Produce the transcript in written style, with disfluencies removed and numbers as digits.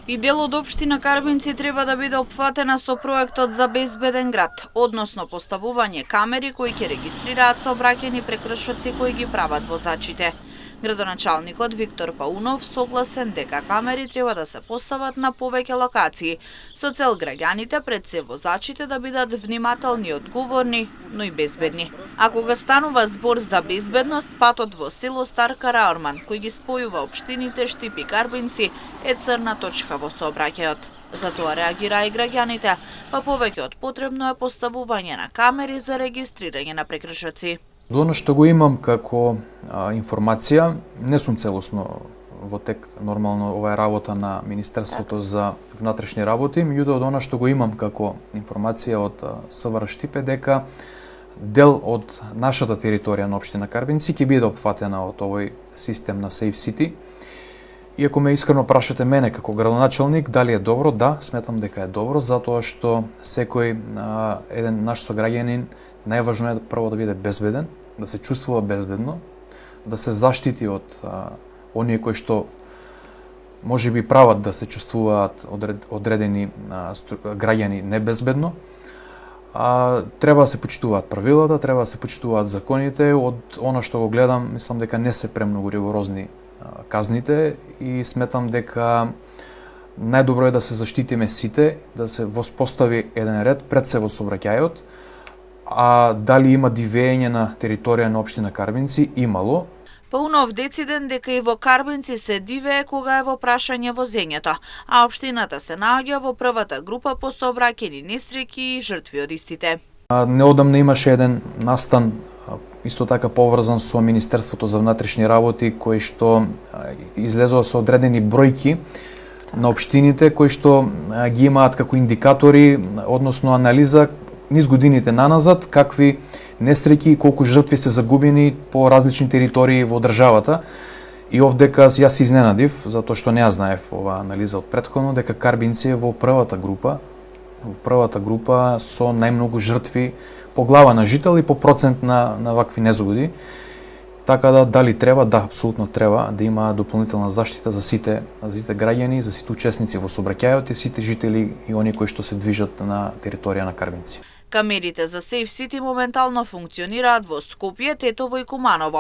И дел од општина Карбинци треба да биде опфатена со проектот за безбеден град, односно поставување камери кои ќе регистрираат сообраќајни прекршоци кои ги прават возачите. Градоначалникот Виктор Паунов согласен дека камери треба да се постават на повеќе локации, со цел граѓаните пред се возачите да бидат внимателни и одговорни, но и безбедни. А кога станува збор за безбедност, патот во село Стар Караорман, кој ги спојува општините Штип и Карбинци, е црна точка во сообраќајот. Затоа реагира и граѓаните, па повеќе од потребно е поставување на камери за регистрирање на прекршоци. Оно што го имам како информација, не сум целосно во тек нормално ова е работа на Министерството за внатрешни работи, меѓутоа од она што го имам како информација од СВР Штип е дека дел од нашата територија на општина Карбинци ќе биде опфатена од овој систем на Safe City. И ако ме искрено прашате мене како градоначалник дали е добро, да, сметам дека е добро, затоа што секој еден наш сограѓанин најважно е прво да биде безбеден, да се чувствува безбедно, да се заштити од оние кои што може би прават да се чувствуваат одредени граѓани небезбедно. Треба да се почитуваат правилата, треба да се почитуваат законите. Од она што го гледам, мислам дека не се премногу ригорозни казните и сметам дека најдобро е да се заштитиме сите, да се воспостави еден ред пред се во сообраќајот. А дали има дивење на територија на општина Карбинци? Имало. Паунов дециден дека и во Карбинци се дивее кога е во прашање возењето, а општината се наоѓа во првата група по сообраќајни несреќи и жртви од истите. Неодамна имаше еден настан исто така поврзан со Министерството за внатрешни работи, кој што излезува со одредени бројки на општините кои што ги имаат како индикатори, односно анализа низ годините наназад, какви несреќи и колку жртви се загубени по различни територии во државата. И овдека јас се изненадив, затоа што не ја знаев оваа анализа од претходно, дека Карбинци е во првата група со најмногу жртви по глава на жител и по процент на вакви незгоди. Така да, дали треба? Да, апсолутно треба да има дополнителна заштита за сите граѓани, за сите учесници во сообраќајот и сите жители и оние кои што се движат на територија на Карбинци. Камерите за Safe City моментално функционираат во Скопје, Тетово и Куманово,